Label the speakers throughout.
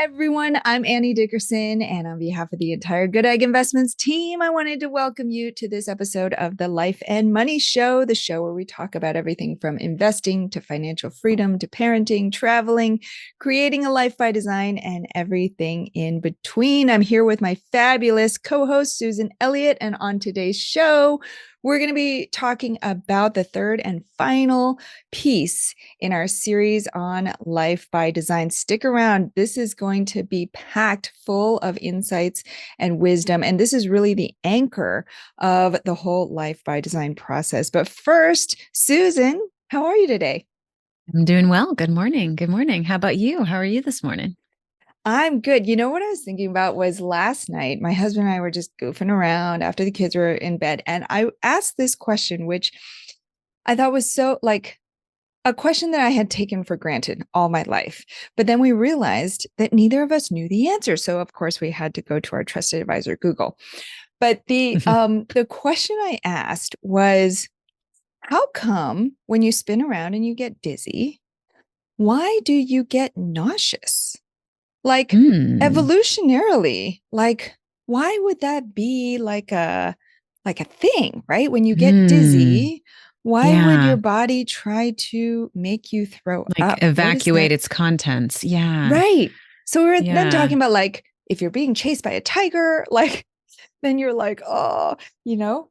Speaker 1: everyone. I'm Annie Dickerson, and on behalf of the entire Goodegg Investments team, I wanted to welcome you to this episode of the Life and Money Show, the show where we talk about everything from investing to financial freedom to parenting, traveling, creating a life by design, and everything in between. I'm here with my fabulous co-host, Susan Elliott, and on today's show, we're going to be talking about the third and final piece in our series on life by design. Stick around. This is going to be packed full of insights and wisdom. And this is really the anchor of the whole life by design process. But first, Susan, how are you today?
Speaker 2: I'm doing well. Good morning. Good morning. How about you? How are you this morning?
Speaker 1: I'm good. You know what I was thinking about was last night, my husband and I were just goofing around after the kids were in bed. And I asked this question, which I thought was so like a question that I had taken for granted all my life. But then we realized that neither of us knew the answer. So of course we had to go to our trusted advisor, Google. But the question I asked was, how come when you spin around and you get dizzy, why do you get nauseous? Like evolutionarily, like why would that be like a thing, right? When you get dizzy, why would your
Speaker 2: Yeah.
Speaker 1: body try to make you throw
Speaker 2: Like
Speaker 1: up? What is
Speaker 2: evacuate
Speaker 1: that?
Speaker 2: its contents. Yeah.
Speaker 1: Right. So we're then
Speaker 2: Yeah.
Speaker 1: talking about like if you're being chased by a tiger, like then you're like, oh, you know.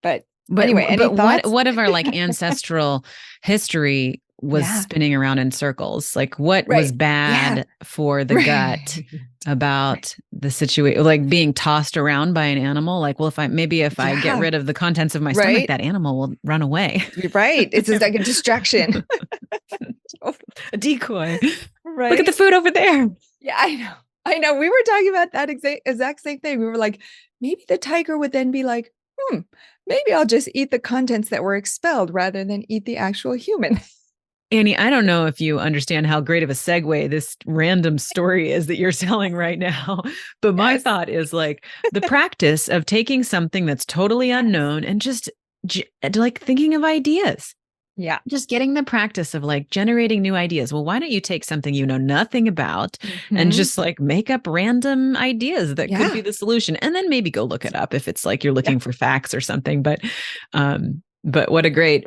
Speaker 1: But
Speaker 2: But
Speaker 1: anyway, any
Speaker 2: but what
Speaker 1: thoughts?
Speaker 2: what of our like ancestral history was
Speaker 1: Yeah.
Speaker 2: spinning around in circles? Like what was
Speaker 1: Right. Yeah.
Speaker 2: bad for the gut
Speaker 1: Right. Right.
Speaker 2: about the situation, like being tossed around by an animal? Like, well, if I get
Speaker 1: Yeah.
Speaker 2: rid of the contents of my stomach,
Speaker 1: right.
Speaker 2: that animal will run away.
Speaker 1: You're right. It's just like a distraction.
Speaker 2: A decoy. Look at the
Speaker 1: Right?
Speaker 2: food over there.
Speaker 1: Yeah, I know. I know. We were talking about that exact same thing. We were like, maybe the tiger would then be like, maybe I'll just eat the contents that were expelled rather than eat the actual human.
Speaker 2: Annie, I don't know if you understand how great of a segue this random story is that you're telling right now, but my
Speaker 1: Yes.
Speaker 2: thought is like the practice of taking something that's totally unknown and just like thinking of ideas.
Speaker 1: Yeah.
Speaker 2: Just getting the practice of like generating new ideas. Well, why don't you take something you know nothing about and
Speaker 1: Mm-hmm.
Speaker 2: just like make up random ideas that could be
Speaker 1: Yeah.
Speaker 2: the solution, and then maybe go look it up if it's like you're
Speaker 1: Yeah.
Speaker 2: looking for facts or something. But what a great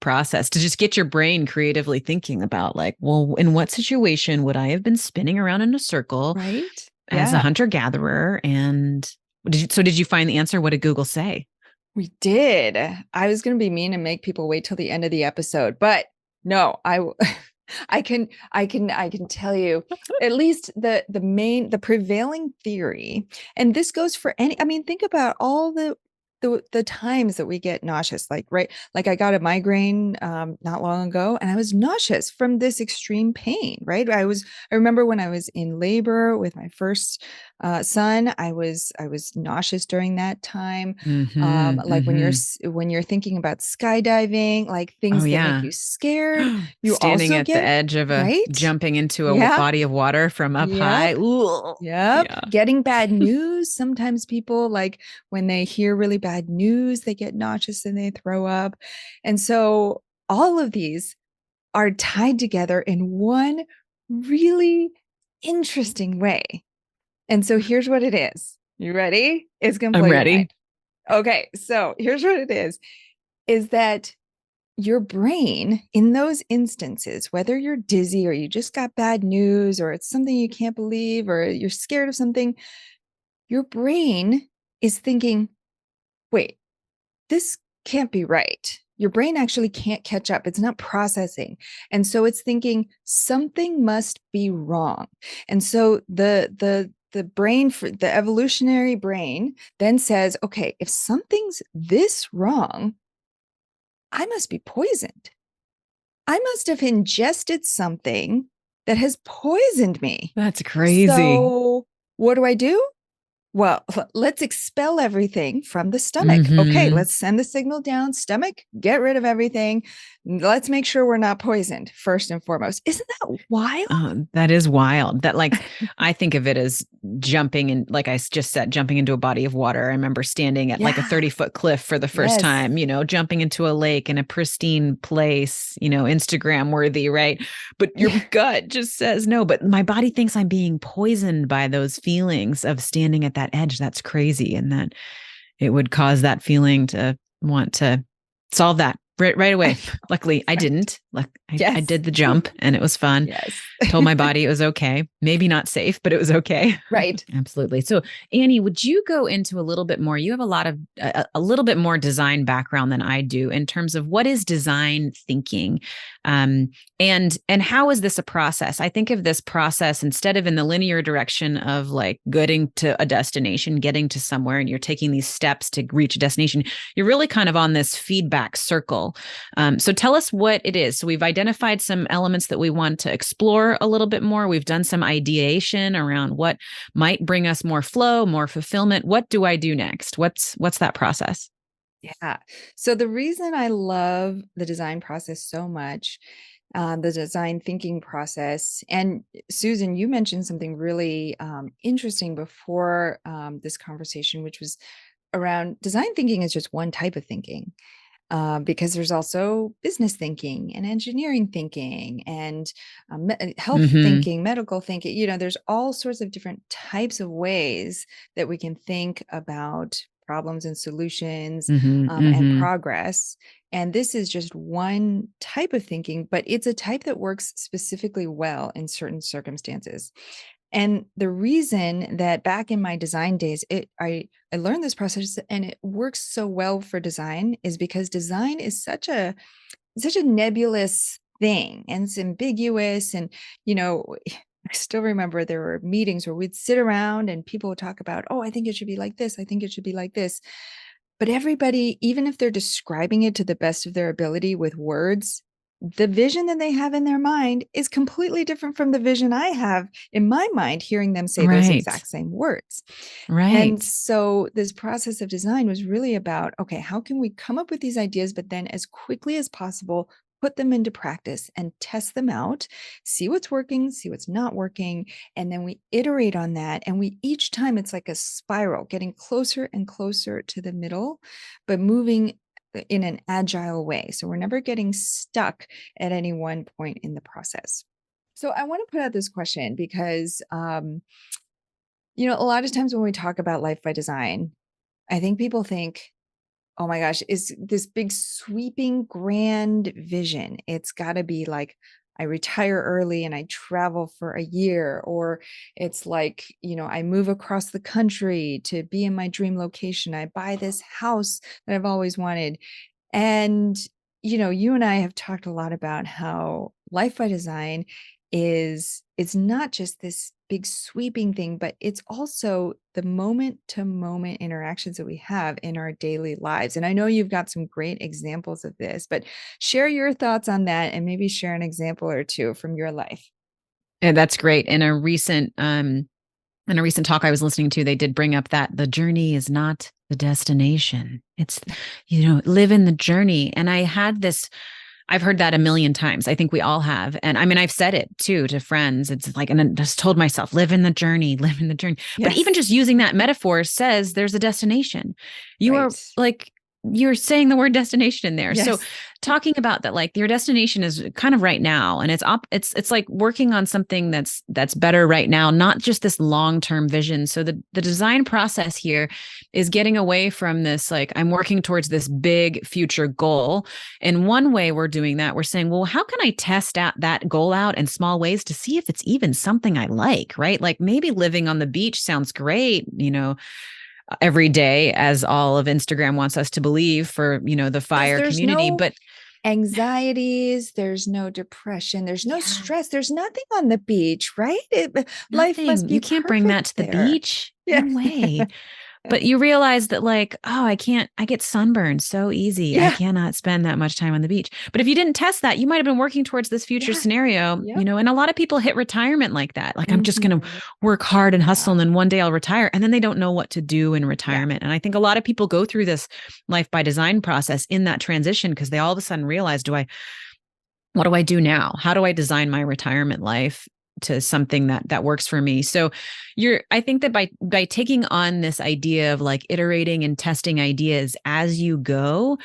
Speaker 2: process to just get your brain creatively thinking about like, well, in what situation would I have been spinning around in a circle
Speaker 1: Right.
Speaker 2: as a
Speaker 1: Yeah.
Speaker 2: hunter gatherer? And did you find the answer? What did Google say?
Speaker 1: We did. I was going to be mean and make people wait till the end of the episode, but no, I can tell you at least the prevailing theory, and this goes for any, I mean, think about all the times that we get nauseous, like, right, like I got a migraine not long ago and I was nauseous from this extreme pain, right? I remember when I was in labor with my first son, I was nauseous during that time.
Speaker 2: Mm-hmm,
Speaker 1: Like
Speaker 2: mm-hmm.
Speaker 1: when you're thinking about skydiving, like
Speaker 2: Oh
Speaker 1: things that make
Speaker 2: yeah.
Speaker 1: you scared, you
Speaker 2: Standing
Speaker 1: also
Speaker 2: at the
Speaker 1: get,
Speaker 2: edge of a
Speaker 1: right?
Speaker 2: jumping into a
Speaker 1: Yeah.
Speaker 2: body of water from up high.
Speaker 1: Yep.
Speaker 2: Ooh.
Speaker 1: Yep.
Speaker 2: Yeah.
Speaker 1: Getting bad news. Sometimes people, like when they hear really bad news, they get nauseous and they throw up. And so all of these are tied together in one really interesting way. And so here's what it is. You ready? It's going to blow
Speaker 2: I'm
Speaker 1: your mind.
Speaker 2: ready.
Speaker 1: Okay. So here's what it is that your brain in those instances, whether you're dizzy or you just got bad news or it's something you can't believe or you're scared of something, your brain is thinking, wait, this can't be right. Your brain actually can't catch up. It's not processing. And so it's thinking something must be wrong. And so the brain, for the evolutionary brain, then says, okay, if something's this wrong, I must be poisoned. I must have ingested something that has poisoned me.
Speaker 2: That's crazy.
Speaker 1: So what do? Well, let's expel everything from the stomach. Okay,
Speaker 2: Mm-hmm.
Speaker 1: let's send the signal down. Stomach, get rid of everything. Let's make sure we're not poisoned, first and foremost. Isn't that wild?
Speaker 2: That is wild. That like I think of it as jumping in, like I just said, jumping into a body of water. I remember standing at like a
Speaker 1: Yeah.
Speaker 2: 30-foot cliff for the first
Speaker 1: Yes.
Speaker 2: time, jumping into a lake in a pristine place, Instagram worthy, right? But your
Speaker 1: Yeah.
Speaker 2: gut just says no. But my body thinks I'm being poisoned by those feelings of standing at that edge. That's crazy. And that it would cause that feeling to want to solve that right away. Luckily, I
Speaker 1: Right.
Speaker 2: didn't. Like I
Speaker 1: Yes.
Speaker 2: did the jump and it was fun.
Speaker 1: Yes.
Speaker 2: Told my body it was okay. Maybe not safe, but it was okay.
Speaker 1: Right.
Speaker 2: Absolutely. So, Annie, would you go into a little bit more? You have a lot of a little bit more design background than I do in terms of what is design thinking, um, and how is this a process? I think of this process instead of in the linear direction of like getting to a destination, getting to somewhere, and you're taking these steps to reach a destination. You're really kind of on this feedback circle. So, tell us what it is. So, we've identified some elements that we want to explore a little bit more. We've done some ideation around what might bring us more flow, more fulfillment. What do I do next? What's that process?
Speaker 1: Yeah. So the reason I love the design process so much, the design thinking process, and Susan, you mentioned something really interesting before this conversation, which was around design thinking is just one type of thinking. Because there's also business thinking and engineering thinking and health
Speaker 2: Mm-hmm.
Speaker 1: thinking, medical thinking. There's all sorts of different types of ways that we can think about problems and solutions
Speaker 2: Mm-hmm.
Speaker 1: and
Speaker 2: Mm-hmm.
Speaker 1: progress. And this is just one type of thinking, but it's a type that works specifically well in certain circumstances. And the reason that back in my design days, I learned this process and it works so well for design is because design is such a nebulous thing and it's ambiguous. And, you know, I still remember there were meetings where we'd sit around and people would talk about, oh, I think it should be like this. I think it should be like this. But everybody, even if they're describing it to the best of their ability with words, the vision that they have in their mind is completely different from the vision I have in my mind, hearing them say those
Speaker 2: Right.
Speaker 1: exact same words. And
Speaker 2: Right.
Speaker 1: so this process of design was really about, okay, how can we come up with these ideas, but then as quickly as possible, put them into practice and test them out, see what's working, see what's not working. And then we iterate on that. And we each time it's like a spiral, getting closer and closer to the middle, but moving in an agile way. So we're never getting stuck at any one point in the process. So I want to put out this question because a lot of times when we talk about life by design, I think people think, oh my gosh, is this big sweeping grand vision. It's got to be like I retire early and I travel for a year, or it's like, I move across the country to be in my dream location. I buy this house that I've always wanted. And, you and I have talked a lot about how life by design it's not just this big sweeping thing, but it's also the moment to moment interactions that we have in our daily lives. And I know you've got some great examples of this, but share your thoughts on that and maybe share an example or two from your life.
Speaker 2: And that's great. In a recent talk I was listening to, they did bring up that the journey is not the destination. It's, live in the journey. And I've heard that a million times. I think we all have. And I mean, I've said it too to friends. It's like, and I just told myself, live in the journey, live in the journey. But even
Speaker 1: Yes.
Speaker 2: just using that metaphor says there's a destination. You are
Speaker 1: Right.
Speaker 2: like, you're saying the word destination in there. So
Speaker 1: Yes.
Speaker 2: talking about that, like your destination is kind of right now. And it's like working on something that's better right now, not just this long-term vision. So the design process here is getting away from this, like I'm working towards this big future goal. And one way we're doing that, we're saying, well, how can I test out that goal out in small ways to see if it's even something I like, right? Like maybe living on the beach sounds great, every day, as all of Instagram wants us to believe for, the
Speaker 1: Yes,
Speaker 2: fire
Speaker 1: there's
Speaker 2: community.
Speaker 1: no
Speaker 2: But
Speaker 1: anxieties, there's no depression, there's no
Speaker 2: yeah,
Speaker 1: stress, there's nothing on the beach, right? Life must
Speaker 2: nothing.
Speaker 1: be
Speaker 2: You can't bring that
Speaker 1: perfect
Speaker 2: to the
Speaker 1: there.
Speaker 2: beach.
Speaker 1: Yeah.
Speaker 2: No way. But you realize that like, oh, I get sunburned so easy. I
Speaker 1: Yeah.
Speaker 2: cannot spend that much time on the beach. But if you didn't test that, you might have been working towards this future
Speaker 1: Yeah.
Speaker 2: scenario,
Speaker 1: Yep.
Speaker 2: and a lot of people hit retirement like that. Like, I'm just going to
Speaker 1: Mhm.
Speaker 2: work hard and hustle, and
Speaker 1: Yeah.
Speaker 2: then one day I'll retire. And then they don't know what to do in
Speaker 1: Yeah.
Speaker 2: retirement. And I think a lot of people go through this life by design process in that transition because they all of a sudden realize, what do I do now? How do I design my retirement life to something that works for me? So I think that by taking on this idea of like iterating and testing ideas as you go,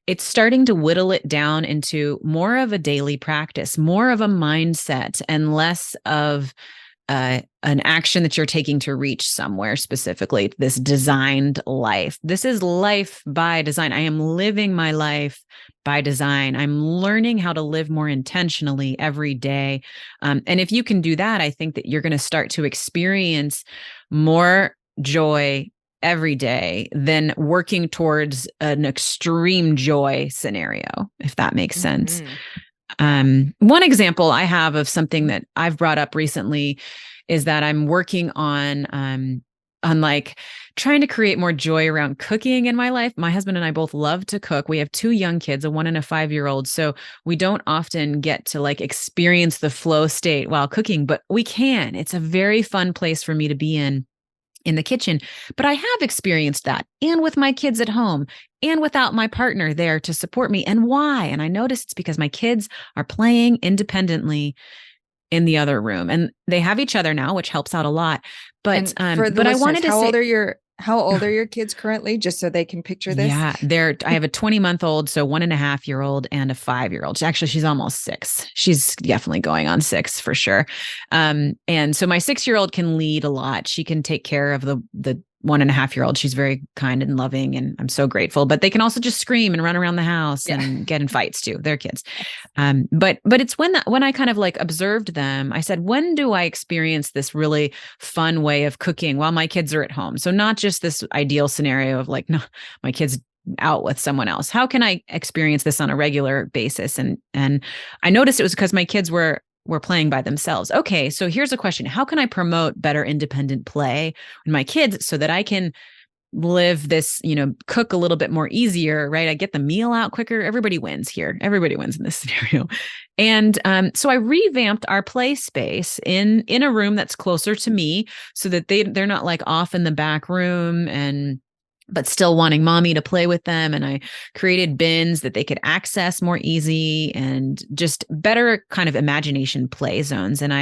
Speaker 2: it's starting to whittle it down into more of a daily practice, more of a mindset, and less of an action that you're taking to reach somewhere specifically, this designed life. This is life by design. I am living my life by design. I'm learning how to live more intentionally every day. And if you can do that, I think that you're going to start to experience more joy every day than working towards an extreme joy scenario, if that makes sense.
Speaker 1: Mhm. Yeah.
Speaker 2: One example I have of something that I've brought up recently is that I'm working on like trying to create more joy around cooking in my life. My husband and I both love to cook. We have 2 young kids, a 1 and a 5-year-old. So we don't often get to like experience the flow state while cooking, but we can. It's a very fun place for me to be in the kitchen. But I have experienced that, and with my kids at home, and without my partner there to support me. And why? And I noticed it's because my kids are playing independently in the other room, and they have each other now, which helps out a lot. But
Speaker 1: And for the
Speaker 2: I
Speaker 1: listeners,
Speaker 2: wanted to say,
Speaker 1: how old are your kids currently, just so they can picture this?
Speaker 2: yeah, I have a 20-month-old, so 1.5-year-old, and a 5-year-old. Actually, she's almost 6. She's definitely going on 6 for sure. And so my 6-year-old can lead a lot. She can take care of the 1.5-year-old. She's very kind and loving, and I'm so grateful. But they can also just scream and run around the house
Speaker 1: Yeah.
Speaker 2: and get in fights too. They're kids. But it's when I kind of like observed them, I said, when do I experience this really fun way of cooking while my kids are at home? So not just this ideal scenario of like, no, my kids out with someone else. How can I experience this on a regular basis? And I noticed it was because my kids were playing by themselves. Okay, so here's a question. How can I promote better independent play with my kids so that I can live this, cook a little bit more easier, right? I get the meal out quicker. Everybody wins here. Everybody wins in this scenario. And so I revamped our play space in a room that's closer to me so that they're not like off in the back room but still wanting mommy to play with them. And I created bins that they could access more easy and just better kind of imagination play zones. And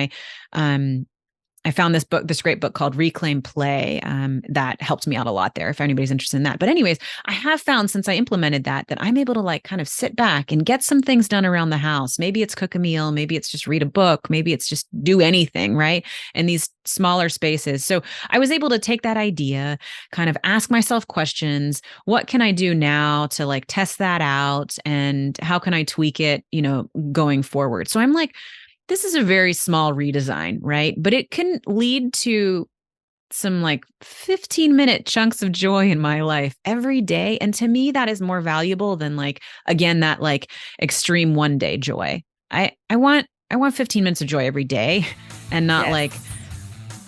Speaker 2: I found this great book called Reclaim Play that helped me out a lot there if anybody's interested in that. But anyways, I have found since I implemented that I'm able to like kind of sit back and get some things done around the house. Maybe it's cook a meal, maybe it's just read a book, maybe it's just do anything, right? In these smaller spaces. So I was able to take that idea, kind of ask myself questions. What can I do now to like test that out? And how can I tweak it, going forward? So I'm like, this is a very small redesign, right? But it can lead to some like 15-minute chunks of joy in my life every day. And to me, that is more valuable than like, again, that like extreme one day joy. I want 15 minutes of joy every day and not
Speaker 1: Yes.
Speaker 2: like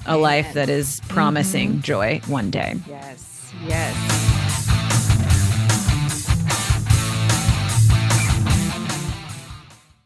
Speaker 2: a life that is promising joy one day.
Speaker 1: Yes. Yes.